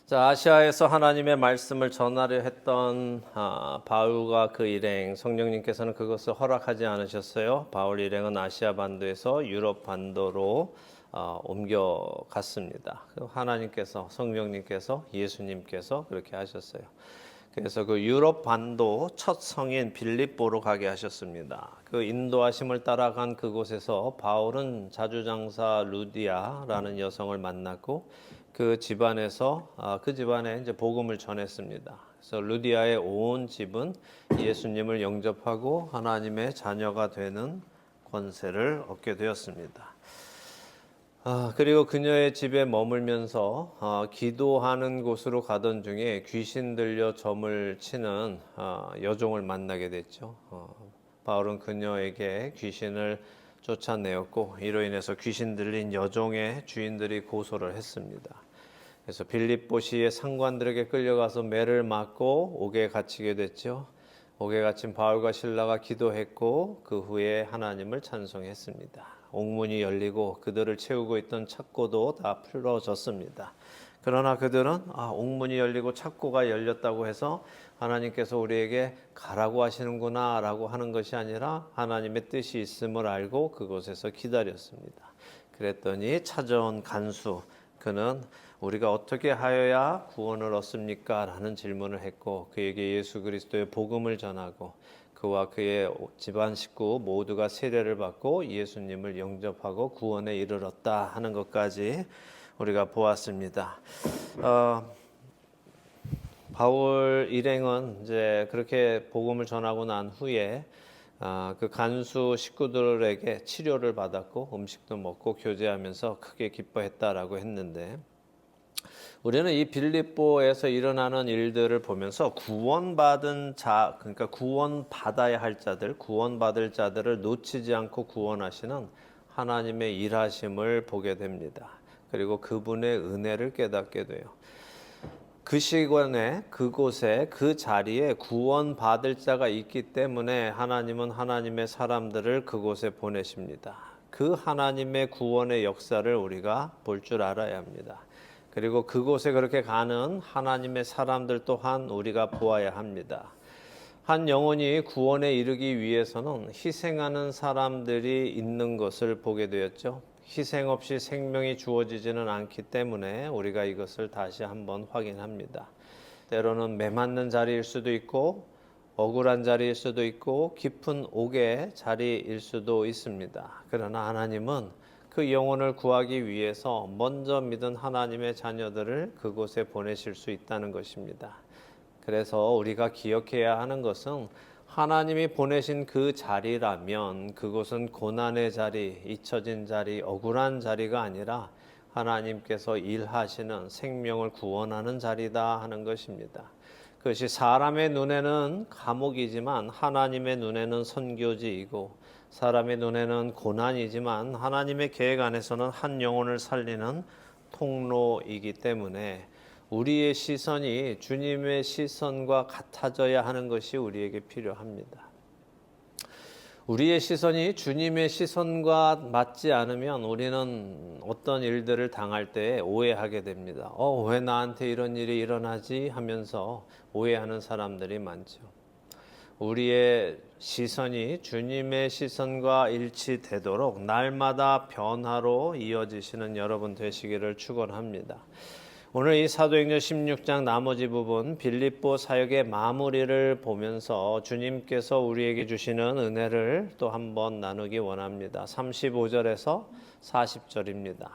자, 아시아에서 하나님의 말씀을 전하려 했던 바울과 그 일행, 성령님께서는 그것을 허락하지 않으셨어요. 바울 일행은 아시아 반도에서 유럽 반도로 옮겨갔습니다. 하나님께서, 성령님께서, 예수님께서 그렇게 하셨어요. 그래서 그 유럽 반도 첫 성인 빌립보로 가게 하셨습니다. 그 인도하심을 따라간 그곳에서 바울은 자주장사 루디아라는 여성을 만났고 그 집안에서 그 집안에 이제 복음을 전했습니다. 그래서 루디아의 온 집은 예수님을 영접하고 하나님의 자녀가 되는 권세를 얻게 되었습니다. 그리고 그녀의 집에 머물면서 기도하는 곳으로 가던 중에 귀신 들려 점을 치는 여종을 만나게 됐죠. 바울은 그녀에게 귀신을 쫓아내었고 이로 인해서 귀신 들린 여종의 주인들이 고소를 했습니다. 그래서 빌립보시의 상관들에게 끌려가서 매를 맞고 옥에 갇히게 됐죠. 옥에 갇힌 바울과 실라가 기도했고 그 후에 하나님을 찬송했습니다. 옥문이 열리고 그들을 채우고 있던 착고도 다 풀어졌습니다. 그러나 그들은 옥문이 열리고 착고가 열렸다고 해서 하나님께서 우리에게 가라고 하시는구나 라고 하는 것이 아니라 하나님의 뜻이 있음을 알고 그곳에서 기다렸습니다. 그랬더니 찾아온 간수, 그는 우리가 어떻게 하여야 구원을 얻습니까? 라는 질문을 했고 그에게 예수 그리스도의 복음을 전하고 그와 그의 집안 식구 모두가 세례를 받고 예수님을 영접하고 구원에 이르렀다 하는 것까지 우리가 보았습니다. 바울 일행은 이제 그렇게 복음을 전하고 난 후에 그 간수 식구들에게 치료를 받았고 음식도 먹고 교제하면서 크게 기뻐했다라고 했는데 우리는 이 빌립보에서 일어나는 일들을 보면서 구원받은 자, 그러니까 구원받아야 할 자들, 구원받을 자들을 놓치지 않고 구원하시는 하나님의 일하심을 보게 됩니다. 그리고 그분의 은혜를 깨닫게 돼요. 그 시간에 그곳에 그 자리에 구원받을 자가 있기 때문에 하나님은 하나님의 사람들을 그곳에 보내십니다. 그 하나님의 구원의 역사를 우리가 볼 줄 알아야 합니다. 그리고 그곳에 그렇게 가는 하나님의 사람들 또한 우리가 보아야 합니다. 한 영혼이 구원에 이르기 위해서는 희생하는 사람들이 있는 것을 보게 되었죠. 희생 없이 생명이 주어지지는 않기 때문에 우리가 이것을 다시 한번 확인합니다. 때로는 매맞는 자리일 수도 있고 억울한 자리일 수도 있고 깊은 옥의 자리일 수도 있습니다. 그러나 하나님은 그 영혼을 구하기 위해서 먼저 믿은 하나님의 자녀들을 그곳에 보내실 수 있다는 것입니다. 그래서 우리가 기억해야 하는 것은 하나님이 보내신 그 자리라면 그곳은 고난의 자리, 잊혀진 자리, 억울한 자리가 아니라 하나님께서 일하시는 생명을 구원하는 자리다 하는 것입니다. 그것이 사람의 눈에는 감옥이지만 하나님의 눈에는 선교지이고 사람의 눈에는 고난이지만 하나님의 계획 안에서는 한 영혼을 살리는 통로이기 때문에 우리의 시선이 주님의 시선과 같아져야 하는 것이 우리에게 필요합니다. 우리의 시선이 주님의 시선과 맞지 않으면 우리는 어떤 일들을 당할 때 오해하게 됩니다. 왜 나한테 이런 일이 일어나지 하면서 오해하는 사람들이 많죠. 우리의 시선이 주님의 시선과 일치되도록 날마다 변화로 이어지시는 여러분 되시기를 축원합니다. 오늘 이 사도행전 16장 나머지 부분 빌립보 사역의 마무리를 보면서 주님께서 우리에게 주시는 은혜를 또 한번 나누기 원합니다. 35절에서 40절입니다.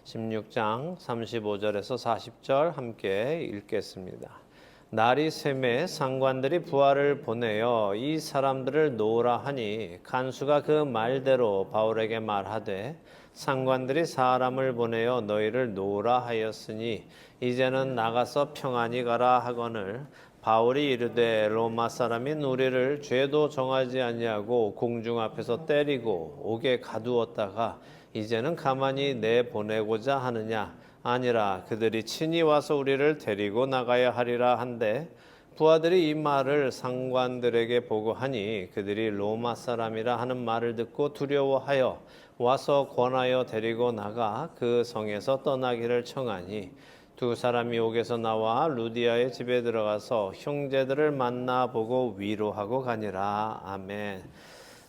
16장 35절에서 40절 함께 읽겠습니다. 날이 샘에 상관들이 부하를 보내어 이 사람들을 놓으라 하니 간수가 그 말대로 바울에게 말하되 상관들이 사람을 보내어 너희를 놓으라 하였으니 이제는 나가서 평안히 가라 하거늘 바울이 이르되 로마 사람인 우리를 죄도 정하지 아니하고 공중 앞에서 때리고 옥에 가두었다가 이제는 가만히 내보내고자 하느냐 아니라 그들이 친히 와서 우리를 데리고 나가야 하리라 한데 부하들이 이 말을 상관들에게 보고하니 그들이 로마 사람이라 하는 말을 듣고 두려워하여 와서 권하여 데리고 나가 그 성에서 떠나기를 청하니 두 사람이 옥에서 나와 루디아의 집에 들어가서 형제들을 만나보고 위로하고 가니라. 아멘.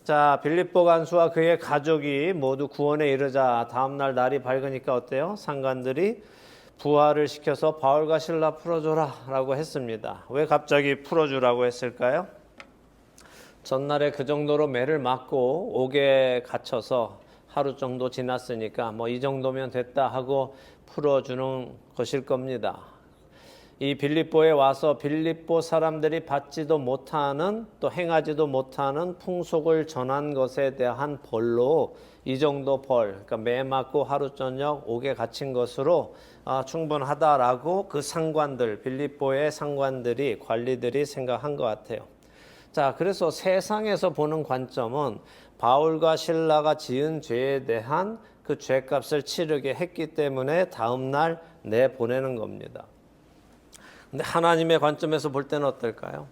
자, 빌립보 간수와 그의 가족이 모두 구원에 이르자 다음날 날이 밝으니까 어때요? 상관들이 부활을 시켜서 바울과 실라 풀어줘라 라고 했습니다. 왜 갑자기 풀어주라고 했을까요? 전날에 그 정도로 매를 맞고 옥에 갇혀서 하루 정도 지났으니까 뭐 이 정도면 됐다 하고 풀어주는 것일 겁니다. 이 빌립보에 와서 빌립보 사람들이 받지도 못하는 또 행하지도 못하는 풍속을 전한 것에 대한 벌로 이 정도 벌, 그러니까 매 맞고 하루 저녁 옥에 갇힌 것으로 충분하다라고 그 상관들, 빌립보의 상관들이 관리들이 생각한 것 같아요. 자, 그래서 세상에서 보는 관점은 바울과 실라가 지은 죄에 대한 그 죄값을 치르게 했기 때문에 다음 날 내보내는 겁니다. 근데 하나님의 관점에서 볼 때는 어떨까요?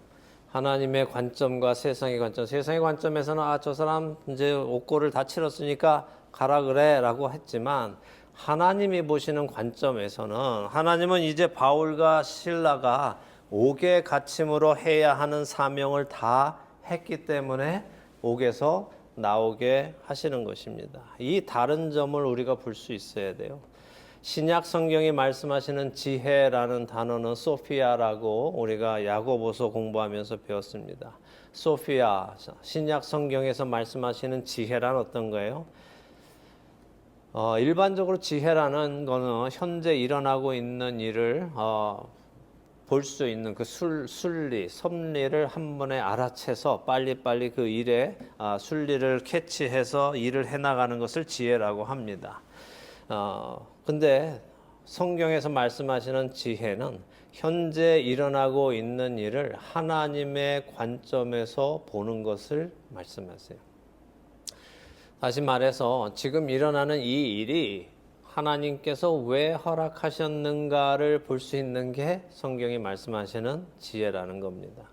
하나님의 관점과 세상의 관점. 세상의 관점에서는 저 사람 이제 옥고를 다 치렀으니까 가라 그래라고 했지만 하나님이 보시는 관점에서는 하나님은 이제 바울과 실라가 옥에 갇힘으로 해야 하는 사명을 다 했기 때문에 옥에서 나오게 하시는 것입니다. 이 다른 점을 우리가 볼 수 있어야 돼요. 신약 성경이 말씀하시는 지혜라는 단어는 소피아라고 우리가 야고보서 공부하면서 배웠습니다. 소피아, 신약 성경에서 말씀하시는 지혜란 어떤 거예요? 일반적으로 지혜라는 거는 현재 일어나고 있는 일을 볼 수 있는 그 순리, 섭리를 한 번에 알아채서 빨리빨리 그 일에 순리를 캐치해서 일을 해나가는 것을 지혜라고 합니다. 근데 성경에서 말씀하시는 지혜는 현재 일어나고 있는 일을 하나님의 관점에서 보는 것을 말씀하세요. 다시 말해서 지금 일어나는 이 일이 하나님께서 왜 허락하셨는가를 볼 수 있는 게 성경이 말씀하시는 지혜라는 겁니다.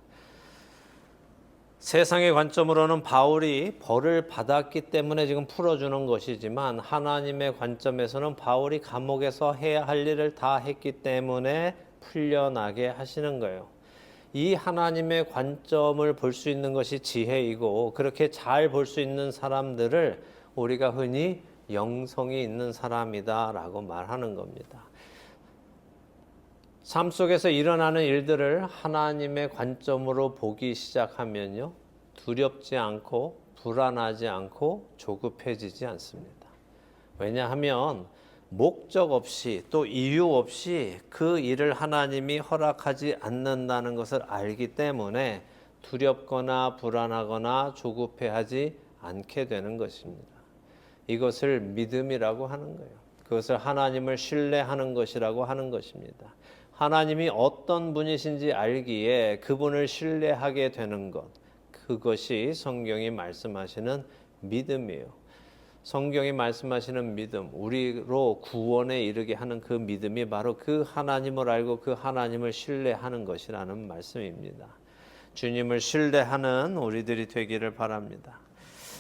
세상의 관점으로는 바울이 벌을 받았기 때문에 지금 풀어주는 것이지만 하나님의 관점에서는 바울이 감옥에서 해야 할 일을 다 했기 때문에 풀려나게 하시는 거예요. 이 하나님의 관점을 볼 수 있는 것이 지혜이고 그렇게 잘 볼 수 있는 사람들을 우리가 흔히 영성이 있는 사람이다 라고 말하는 겁니다. 삶 속에서 일어나는 일들을 하나님의 관점으로 보기 시작하면요, 두렵지 않고 불안하지 않고 조급해지지 않습니다. 왜냐하면 목적 없이 또 이유 없이 그 일을 하나님이 허락하지 않는다는 것을 알기 때문에 두렵거나 불안하거나 조급해하지 않게 되는 것입니다. 이것을 믿음이라고 하는 거예요. 그것을 하나님을 신뢰하는 것이라고 하는 것입니다. 하나님이 어떤 분이신지 알기에 그분을 신뢰하게 되는 것, 그것이 성경이 말씀하시는 믿음이에요. 성경이 말씀하시는 믿음, 우리로 구원에 이르게 하는 그 믿음이 바로 그 하나님을 알고 그 하나님을 신뢰하는 것이라는 말씀입니다. 주님을 신뢰하는 우리들이 되기를 바랍니다.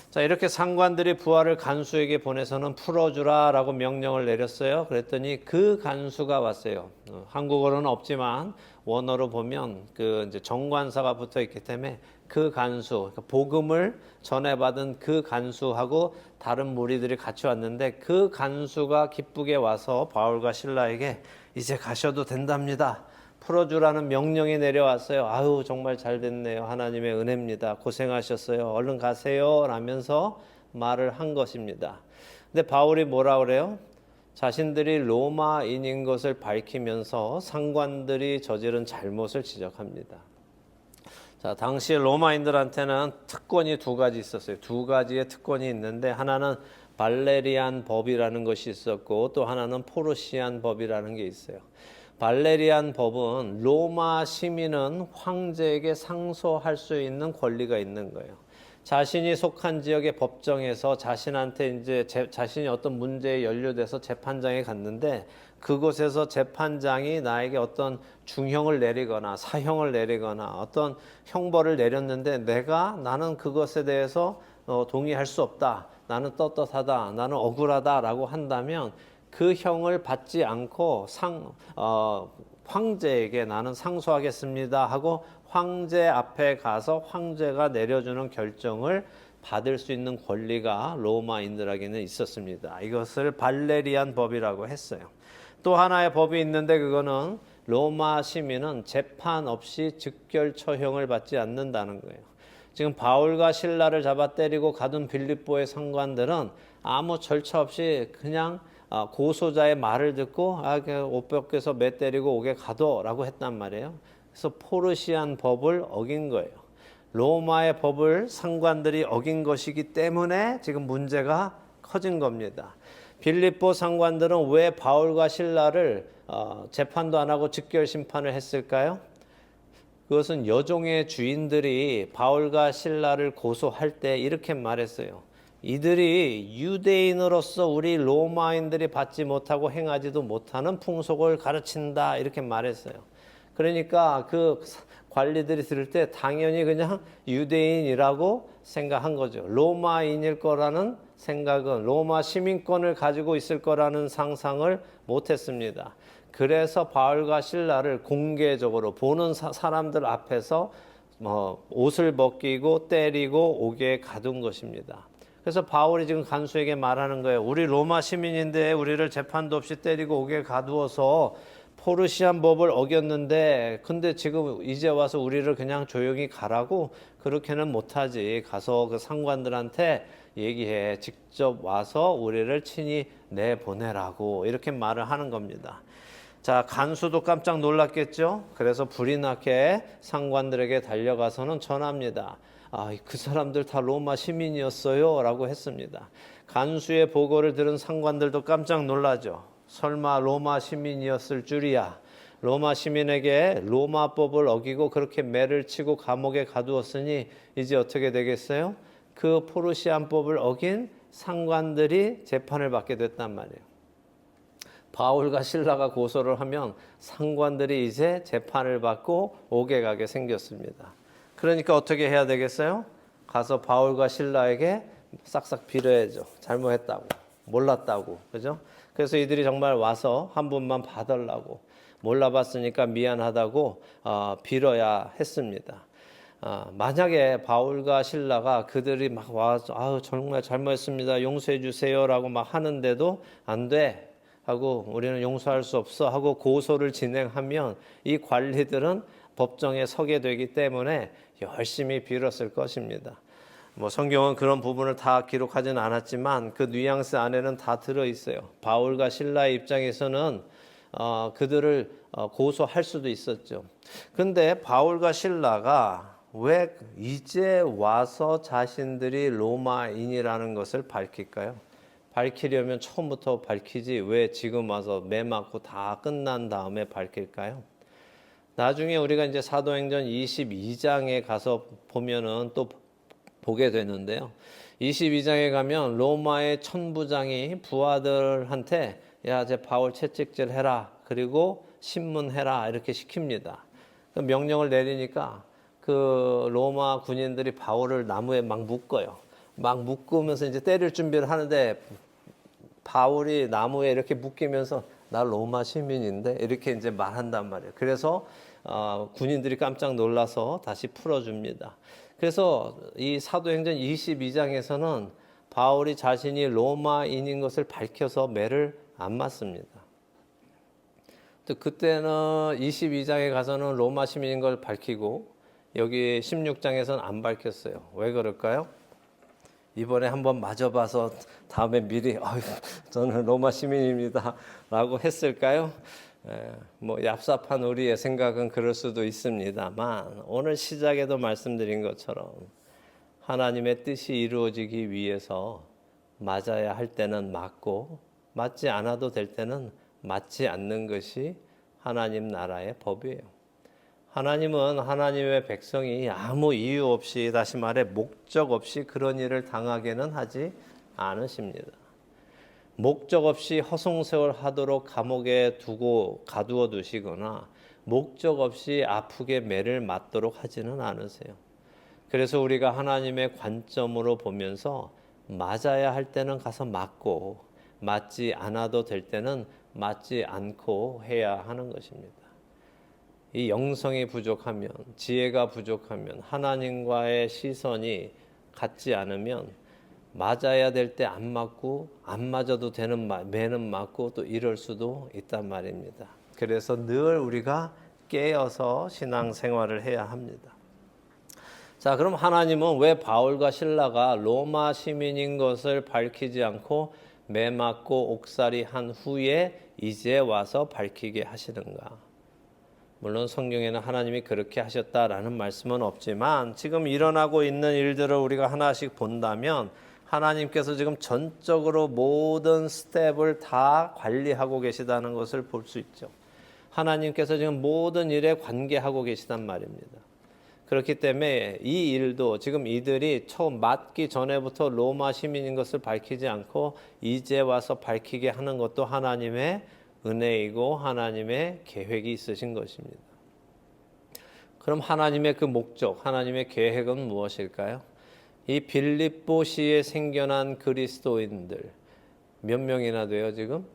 자, 이렇게 상관들이 부하를 간수에게 보내서는 풀어주라라고 명령을 내렸어요. 그랬더니 그 간수가 왔어요. 한국어로는 없지만 원어로 보면 그 이제 정관사가 붙어 있기 때문에 그 간수, 그러니까 복음을 전해받은 그 간수하고 다른 무리들이 같이 왔는데 그 간수가 기쁘게 와서 바울과 실라에게 이제 가셔도 된답니다. 풀어주라는 명령이 내려왔어요. 아유, 정말 잘 됐네요. 하나님의 은혜입니다. 고생하셨어요. 얼른 가세요. 라면서 말을 한 것입니다. 근데 바울이 뭐라 그래요? 자신들이 로마인인 것을 밝히면서 상관들이 저지른 잘못을 지적합니다. 자, 당시 로마인들한테는 특권이 두 가지 있었어요. 두 가지의 특권이 있는데 하나는 발레리안 법이라는 것이 있었고 또 하나는 포르시안 법이라는 게 있어요. 발레리안 법은 로마 시민은 황제에게 상소할 수 있는 권리가 있는 거예요. 자신이 속한 지역의 법정에서 자신한테 이제 자신이 어떤 문제에 연루돼서 재판장에 갔는데 그곳에서 재판장이 나에게 어떤 중형을 내리거나 사형을 내리거나 어떤 형벌을 내렸는데 나는 그것에 대해서 동의할 수 없다. 나는 떳떳하다. 나는 억울하다라고 한다면 그 형을 받지 않고 황제에게 나는 상소하겠습니다 하고 황제 앞에 가서 황제가 내려주는 결정을 받을 수 있는 권리가 로마인들에게는 있었습니다. 이것을 발레리안 법이라고 했어요. 또 하나의 법이 있는데 그거는 로마 시민은 재판 없이 즉결 처형을 받지 않는다는 거예요. 지금 바울과 실라를 잡아 때리고 가둔 빌립보의 상관들은 아무 절차 없이 그냥 고소자의 말을 듣고 옷 벗겨서 매 때리고 옥에 가둬라고 했단 말이에요. 그래서 포르시안 법을 어긴 거예요. 로마의 법을 상관들이 어긴 것이기 때문에 지금 문제가 커진 겁니다. 빌립보 상관들은 왜 바울과 실라를 재판도 안 하고 즉결 심판을 했을까요? 그것은 여종의 주인들이 바울과 실라를 고소할 때 이렇게 말했어요. 이들이 유대인으로서 우리 로마인들이 받지 못하고 행하지도 못하는 풍속을 가르친다 이렇게 말했어요. 그러니까 그 관리들이 들을 때 당연히 그냥 유대인이라고 생각한 거죠. 로마인일 거라는 생각은 로마 시민권을 가지고 있을 거라는 상상을 못했습니다. 그래서 바울과 실라를 공개적으로 보는 사람들 앞에서 옷을 벗기고 때리고 옥에 가둔 것입니다. 그래서 바울이 지금 간수에게 말하는 거예요. 우리 로마 시민인데 우리를 재판도 없이 때리고 옥에 가두어서 포르시안 법을 어겼는데 근데 지금 이제 와서 우리를 그냥 조용히 가라고 그렇게는 못하지. 가서 그 상관들한테 얘기해. 직접 와서 우리를 친히 내보내라고 이렇게 말을 하는 겁니다. 자, 간수도 깜짝 놀랐겠죠. 그래서 불이 나게 상관들에게 달려가서는 전합니다. 그 사람들 다 로마 시민이었어요 라고 했습니다. 간수의 보고를 들은 상관들도 깜짝 놀라죠. 설마 로마 시민이었을 줄이야. 로마 시민에게 로마법을 어기고 그렇게 매를 치고 감옥에 가두었으니 이제 어떻게 되겠어요? 그 포르시안법을 어긴 상관들이 재판을 받게 됐단 말이에요. 바울과 실라가 고소를 하면 상관들이 이제 재판을 받고 옥에 가게 생겼습니다. 그러니까 어떻게 해야 되겠어요? 가서 바울과 실라에게 싹싹 빌어야죠. 잘못했다고, 몰랐다고, 그죠? 그래서 이들이 정말 와서 한 번만 봐달라고, 몰라봤으니까 미안하다고 빌어야 했습니다. 만약에 바울과 실라가 그들이 막 와서 정말 잘못했습니다, 용서해 주세요라고 막 하는데도 안 돼 하고 우리는 용서할 수 없어 하고 고소를 진행하면 이 관리들은 법정에 서게 되기 때문에 열심히 빌었을 것입니다. 성경은 그런 부분을 다 기록하지는 않았지만 그 뉘앙스 안에는 다 들어있어요. 바울과 실라의 입장에서는 그들을 고소할 수도 있었죠. 근데 바울과 실라가 왜 이제 와서 자신들이 로마인이라는 것을 밝힐까요? 밝히려면 처음부터 밝히지 왜 지금 와서 매 맞고 다 끝난 다음에 밝힐까요? 나중에 우리가 이제 사도행전 22장에 가서 보면은 또 보게 되는데요. 22장에 가면 로마의 천부장이 부하들한테 야, 이제 바울 채찍질 해라. 그리고 신문해라. 이렇게 시킵니다. 명령을 내리니까 그 로마 군인들이 바울을 나무에 막 묶어요. 막 묶으면서 이제 때릴 준비를 하는데 바울이 나무에 이렇게 묶이면서 나 로마 시민인데 이렇게 이제 말한단 말이에요. 그래서 군인들이 깜짝 놀라서 다시 풀어줍니다. 그래서 이 사도행전 22장에서는 바울이 자신이 로마인인 것을 밝혀서 매를 안 맞습니다. 또 그때는 22장에 가서는 로마 시민인 걸 밝히고 여기 16장에서는 안 밝혔어요. 왜 그럴까요? 이번에 한번 맞아봐서 다음에 미리 저는 로마 시민입니다 라고 했을까요? 얍삽한 우리의 생각은 그럴 수도 있습니다만 오늘 시작에도 말씀드린 것처럼 하나님의 뜻이 이루어지기 위해서 맞아야 할 때는 맞고 맞지 않아도 될 때는 맞지 않는 것이 하나님 나라의 법이에요. 하나님은 하나님의 백성이 아무 이유 없이, 다시 말해 목적 없이 그런 일을 당하게는 하지 않으십니다. 목적 없이 허송세월 하도록 감옥에 두고 가두어 두시거나 목적 없이 아프게 매를 맞도록 하지는 않으세요. 그래서 우리가 하나님의 관점으로 보면서 맞아야 할 때는 가서 맞고 맞지 않아도 될 때는 맞지 않고 해야 하는 것입니다. 이 영성이 부족하면, 지혜가 부족하면, 하나님과의 시선이 같지 않으면 맞아야 될 때 안 맞고 안 맞아도 되는 매는 맞고 또 이럴 수도 있단 말입니다. 그래서 늘 우리가 깨어서 신앙생활을 해야 합니다. 자, 그럼 하나님은 왜 바울과 실라가 로마 시민인 것을 밝히지 않고 매 맞고 옥살이 한 후에 이제 와서 밝히게 하시는가? 물론 성경에는 하나님이 그렇게 하셨다라는 말씀은 없지만 지금 일어나고 있는 일들을 우리가 하나씩 본다면 하나님께서 지금 전적으로 모든 스텝을 다 관리하고 계시다는 것을 볼 수 있죠. 하나님께서 지금 모든 일에 관계하고 계시단 말입니다. 그렇기 때문에 이 일도 지금 이들이 처음 맞기 전에부터 로마 시민인 것을 밝히지 않고 이제 와서 밝히게 하는 것도 하나님의 은혜이고 하나님의 계획이 있으신 것입니다. 그럼 하나님의 그 목적, 하나님의 계획은 무엇일까요? 이 빌립보시에 생겨난 그리스도인들 몇 명이나 돼요 지금?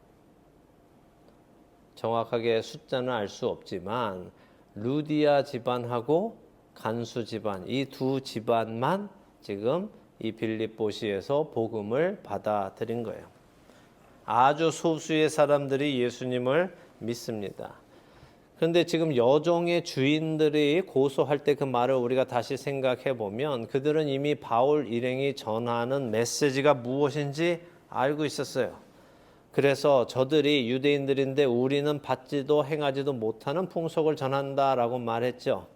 정확하게 숫자는 알 수 없지만 루디아 집안하고 간수 집안 이 두 집안만 지금 이 빌립보시에서 복음을 받아들인 거예요. 아주 소수의 사람들이 예수님을 믿습니다. 그런데 지금 여종의 주인들이 고소할 때 그 말을 우리가 다시 생각해 보면 그들은 이미 바울 일행이 전하는 메시지가 무엇인지 알고 있었어요. 그래서 저들이 유대인들인데 우리는 받지도 행하지도 못하는 풍속을 전한다라고 말했죠.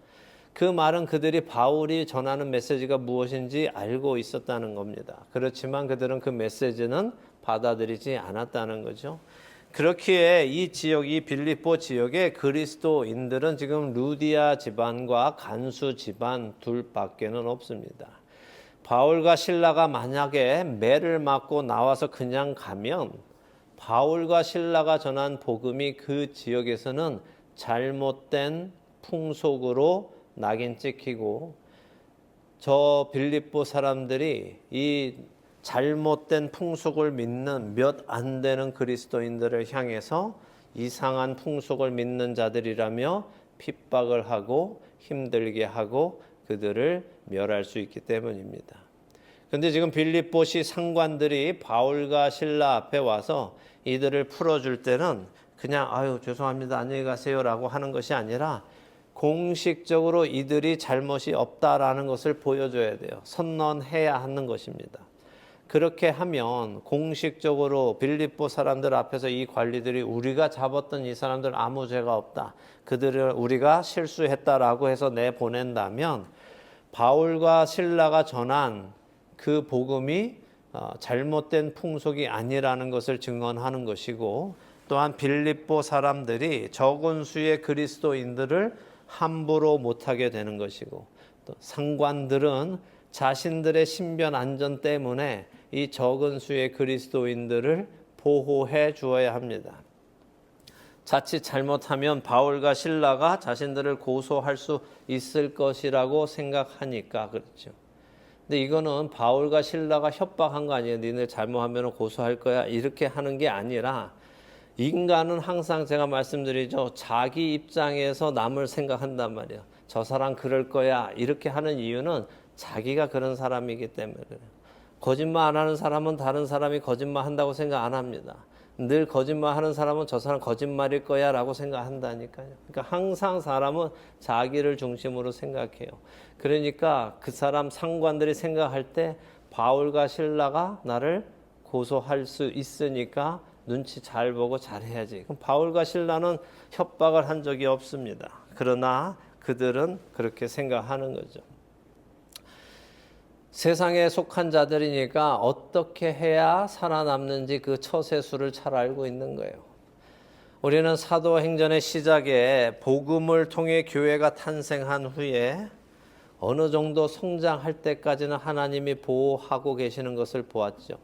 그 말은 그들이 바울이 전하는 메시지가 무엇인지 알고 있었다는 겁니다. 그렇지만 그들은 그 메시지는 받아들이지 않았다는 거죠. 그렇기에 이 지역, 이 빌립보 지역의 그리스도인들은 지금 루디아 집안과 간수 집안 둘밖에는 없습니다. 바울과 실라가 만약에 매를 맞고 나와서 그냥 가면 바울과 실라가 전한 복음이 그 지역에서는 잘못된 풍속으로 낙인 찍히고 저 빌립보 사람들이 이 잘못된 풍속을 믿는 몇 안 되는 그리스도인들을 향해서 이상한 풍속을 믿는 자들이라며 핍박을 하고 힘들게 하고 그들을 멸할 수 있기 때문입니다. 그런데 지금 빌립보시 상관들이 바울과 실라 앞에 와서 이들을 풀어줄 때는 그냥 아유 죄송합니다 안녕히 가세요라고 하는 것이 아니라 공식적으로 이들이 잘못이 없다라는 것을 보여줘야 돼요. 선언해야 하는 것입니다. 그렇게 하면 공식적으로 빌립보 사람들 앞에서 이 관리들이 우리가 잡았던 이 사람들 아무 죄가 없다. 그들을 우리가 실수했다라고 해서 내보낸다면 바울과 실라가 전한 그 복음이 잘못된 풍속이 아니라는 것을 증언하는 것이고 또한 빌립보 사람들이 적은 수의 그리스도인들을 함부로 못하게 되는 것이고 또 상관들은 자신들의 신변 안전 때문에 이 적은 수의 그리스도인들을 보호해 주어야 합니다. 자칫 잘못하면 바울과 실라가 자신들을 고소할 수 있을 것이라고 생각하니까 그렇죠. 근데 이거는 바울과 실라가 협박한 거 아니에요. 니네 잘못하면 고소할 거야. 이렇게 하는 게 아니라 인간은 항상 제가 말씀드리죠. 자기 입장에서 남을 생각한단 말이에요. 저 사람 그럴 거야. 이렇게 하는 이유는 자기가 그런 사람이기 때문에 그래요. 거짓말 안 하는 사람은 다른 사람이 거짓말 한다고 생각 안 합니다. 늘 거짓말 하는 사람은 저 사람 거짓말일 거야 라고 생각한다니까요. 그러니까 항상 사람은 자기를 중심으로 생각해요. 그러니까 그 사람 상관들이 생각할 때 바울과 실라가 나를 고소할 수 있으니까 눈치 잘 보고 잘해야지. 그럼 바울과 실라는 협박을 한 적이 없습니다. 그러나 그들은 그렇게 생각하는 거죠. 세상에 속한 자들이니까 어떻게 해야 살아남는지 그 처세술을 잘 알고 있는 거예요. 우리는 사도행전의 시작에 복음을 통해 교회가 탄생한 후에 어느 정도 성장할 때까지는 하나님이 보호하고 계시는 것을 보았죠.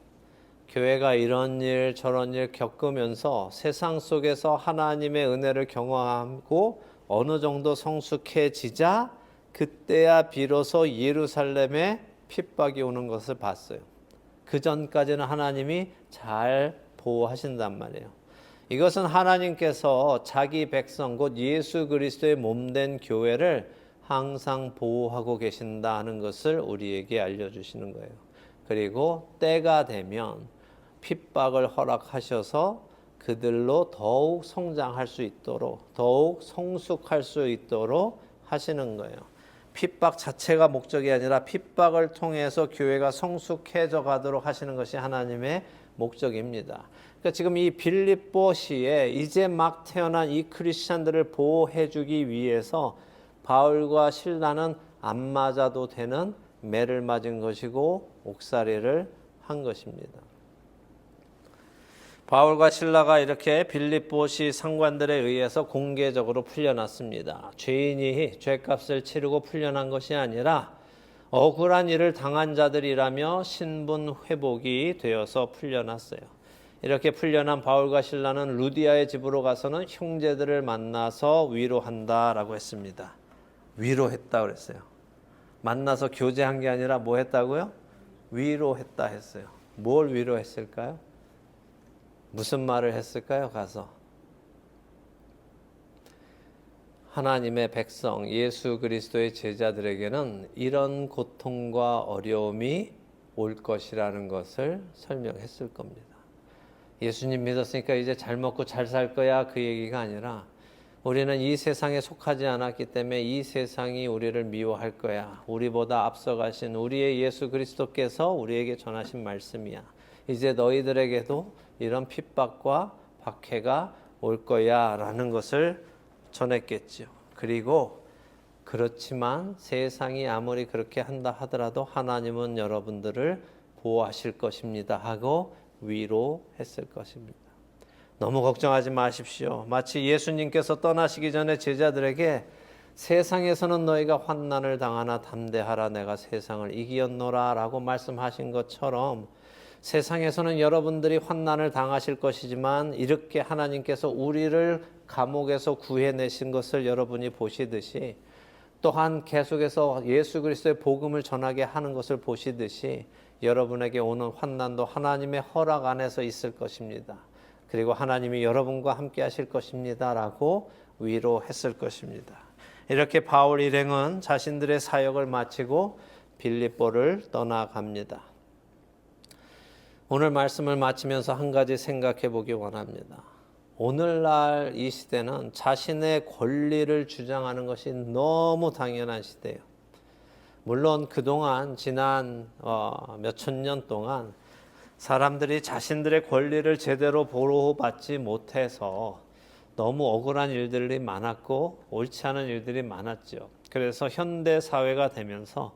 교회가 이런 일 저런 일 겪으면서 세상 속에서 하나님의 은혜를 경험하고 어느 정도 성숙해지자 그때야 비로소 예루살렘에 핍박이 오는 것을 봤어요. 그 전까지는 하나님이 잘 보호하신단 말이에요. 이것은 하나님께서 자기 백성 곧 예수 그리스도의 몸된 교회를 항상 보호하고 계신다 하는 것을 우리에게 알려주시는 거예요. 그리고 때가 되면 핍박을 허락하셔서 그들로 더욱 성장할 수 있도록, 더욱 성숙할 수 있도록 하시는 거예요. 핍박 자체가 목적이 아니라 핍박을 통해서 교회가 성숙해져 가도록 하시는 것이 하나님의 목적입니다. 그러니까 지금 이 빌립보시에 이제 막 태어난 이 크리스찬들을 보호해 주기 위해서 바울과 실라는 안 맞아도 되는 매를 맞은 것이고 옥살이를 한 것입니다. 바울과 실라가 이렇게 빌립보시 상관들에 의해서 공개적으로 풀려났습니다. 죄인이 죄값을 치르고 풀려난 것이 아니라 억울한 일을 당한 자들이라며 신분 회복이 되어서 풀려났어요. 이렇게 풀려난 바울과 실라는 루디아의 집으로 가서는 형제들을 만나서 위로한다라고 했습니다. 위로했다 그랬어요. 만나서 교제한 게 아니라 뭐 했다고요? 위로했다 했어요. 뭘 위로했을까요? 무슨 말을 했을까요? 가서 하나님의 백성 예수 그리스도의 제자들에게는 이런 고통과 어려움이 올 것이라는 것을 설명했을 겁니다. 예수님 믿었으니까 이제 잘 먹고 잘 살 거야 그 얘기가 아니라 우리는 이 세상에 속하지 않았기 때문에 이 세상이 우리를 미워할 거야. 우리보다 앞서가신 우리의 예수 그리스도께서 우리에게 전하신 말씀이야. 이제 너희들에게도 이런 핍박과 박해가 올 거야 라는 것을 전했겠죠. 그리고 그렇지만 세상이 아무리 그렇게 한다 하더라도 하나님은 여러분들을 보호하실 것입니다 하고 위로했을 것입니다. 너무 걱정하지 마십시오. 마치 예수님께서 떠나시기 전에 제자들에게 세상에서는 너희가 환난을 당하나 담대하라 내가 세상을 이기었노라 라고 말씀하신 것처럼 세상에서는 여러분들이 환난을 당하실 것이지만 이렇게 하나님께서 우리를 감옥에서 구해내신 것을 여러분이 보시듯이 또한 계속해서 예수 그리스도의 복음을 전하게 하는 것을 보시듯이 여러분에게 오는 환난도 하나님의 허락 안에서 있을 것입니다. 그리고 하나님이 여러분과 함께 하실 것입니다 라고 위로했을 것입니다. 이렇게 바울 일행은 자신들의 사역을 마치고 빌립보를 떠나갑니다. 오늘 말씀을 마치면서 한 가지 생각해 보기 원합니다. 오늘날 이 시대는 자신의 권리를 주장하는 것이 너무 당연한 시대예요. 물론 그동안 지난 몇천 년 동안 사람들이 자신들의 권리를 제대로 보호받지 못해서 너무 억울한 일들이 많았고 옳지 않은 일들이 많았죠. 그래서 현대 사회가 되면서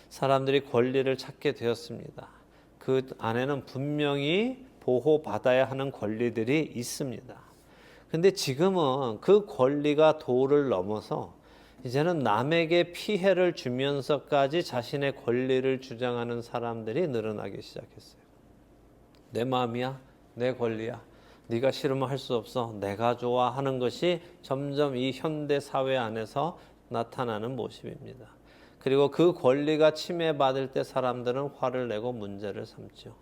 사람들이 권리를 찾게 되었습니다. 그 안에는 분명히 보호받아야 하는 권리들이 있습니다. 근데 지금은 그 권리가 도를 넘어서 이제는 남에게 피해를 주면서까지 자신의 권리를 주장하는 사람들이 늘어나기 시작했어요. 내 마음이야, 내 권리야. 네가 싫으면 할 수 없어. 내가 좋아하는 것이 점점 이 현대 사회 안에서 나타나는 모습입니다. 그리고 그 권리가 침해받을 때 사람들은 화를 내고 문제를 삼죠.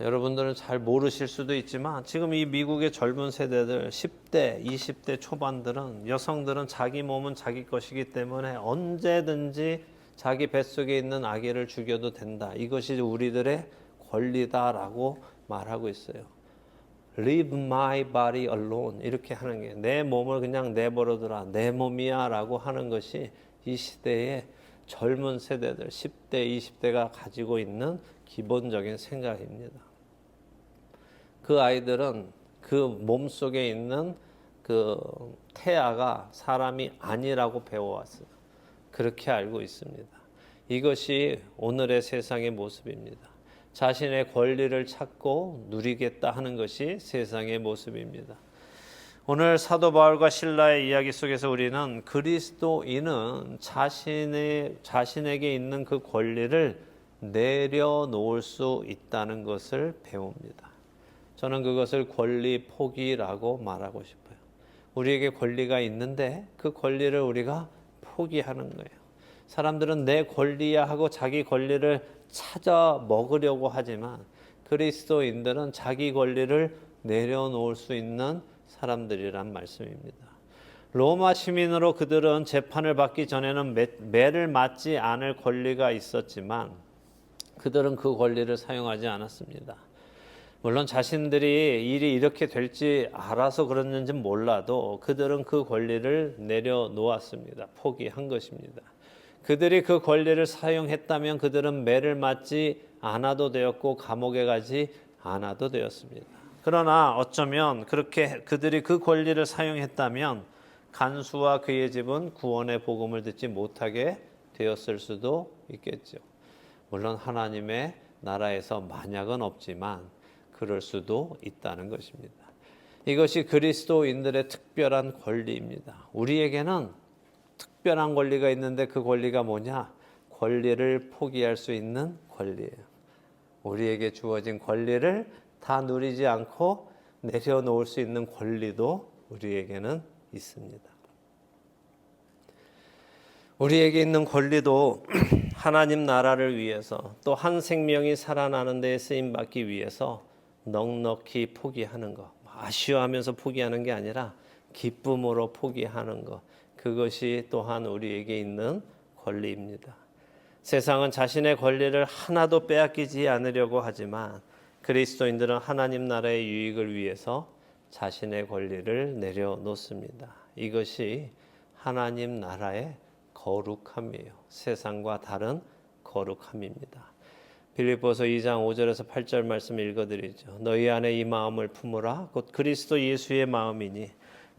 여러분들은 잘 모르실 수도 있지만 지금 이 미국의 젊은 세대들 10대, 20대 초반들은 여성들은 자기 몸은 자기 것이기 때문에 언제든지 자기 뱃속에 있는 아기를 죽여도 된다. 이것이 우리들의 권리다라고 말하고 있어요. Leave my body alone 이렇게 하는 게 내 몸을 그냥 내버려둬라. 내 몸이야 라고 하는 것이 이 시대의 젊은 세대들 10대, 20대가 가지고 있는 기본적인 생각입니다. 그 아이들은 그 몸속에 있는 그 태아가 사람이 아니라고 배워왔어요. 그렇게 알고 있습니다. 이것이 오늘의 세상의 모습입니다. 자신의 권리를 찾고 누리겠다 하는 것이 세상의 모습입니다. 오늘 사도 바울과 실라의 이야기 속에서 우리는 그리스도인은 자신에게 있는 그 권리를 내려놓을 수 있다는 것을 배웁니다. 저는 그것을 권리 포기라고 말하고 싶어요. 우리에게 권리가 있는데 그 권리를 우리가 포기하는 거예요. 사람들은 내 권리야 하고 자기 권리를 찾아 먹으려고 하지만 그리스도인들은 자기 권리를 내려놓을 수 있는 사람들이란 말씀입니다. 로마 시민으로 그들은 재판을 받기 전에는 매를 맞지 않을 권리가 있었지만 그들은 그 권리를 사용하지 않았습니다. 물론 자신들이 일이 이렇게 될지 알아서 그랬는지 몰라도 그들은 그 권리를 내려놓았습니다. 포기한 것입니다. 그들이 그 권리를 사용했다면 그들은 매를 맞지 않아도 되었고 감옥에 가지 않아도 되었습니다. 그러나 어쩌면 그렇게 그들이 그 권리를 사용했다면 간수와 그의 집은 구원의 복음을 듣지 못하게 되었을 수도 있겠죠. 물론 하나님의 나라에서 만약은 없지만 그럴 수도 있다는 것입니다. 이것이 그리스도인들의 특별한 권리입니다. 우리에게는 특별한 권리가 있는데 그 권리가 뭐냐? 권리를 포기할 수 있는 권리예요. 우리에게 주어진 권리를 다 누리지 않고 내려놓을 수 있는 권리도 우리에게는 있습니다. 우리에게 있는 권리도 하나님 나라를 위해서 또 한 생명이 살아나는 데에 쓰임받기 위해서 넉넉히 포기하는 것, 아쉬워하면서 포기하는 게 아니라 기쁨으로 포기하는 것, 그것이 또한 우리에게 있는 권리입니다. 세상은 자신의 권리를 하나도 빼앗기지 않으려고 하지만 그리스도인들은 하나님 나라의 유익을 위해서 자신의 권리를 내려놓습니다. 이것이 하나님 나라의 거룩함이에요. 세상과 다른 거룩함입니다. 빌립보서 2장 5절에서 8절 말씀 읽어드리죠. 너희 안에 이 마음을 품으라. 곧 그리스도 예수의 마음이니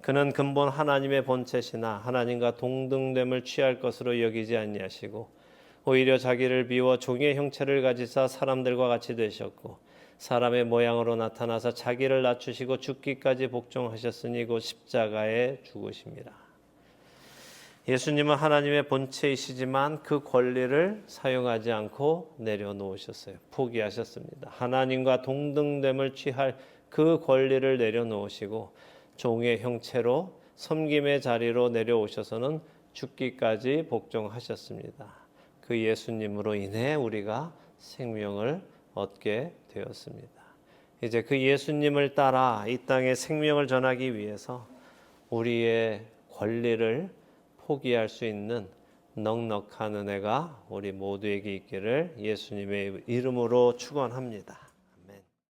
그는 근본 하나님의 본체시나 하나님과 동등됨을 취할 것으로 여기지 아니하시고 오히려 자기를 비워 종의 형체를 가지사 사람들과 같이 되셨고 사람의 모양으로 나타나서 자기를 낮추시고 죽기까지 복종하셨으니 곧 십자가에 죽으심이라. 예수님은 하나님의 본체이시지만 그 권리를 사용하지 않고 내려놓으셨어요. 포기하셨습니다. 하나님과 동등됨을 취할 그 권리를 내려놓으시고 종의 형체로 섬김의 자리로 내려오셔서는 죽기까지 복종하셨습니다. 그 예수님으로 인해 우리가 생명을 얻게 되었습니다. 이제 그 예수님을 따라 이 땅에 생명을 전하기 위해서 우리의 권리를 포기할 수 있는 넉넉한 은혜가 우리 모두에게 있기를 예수님의 이름으로 축원합니다.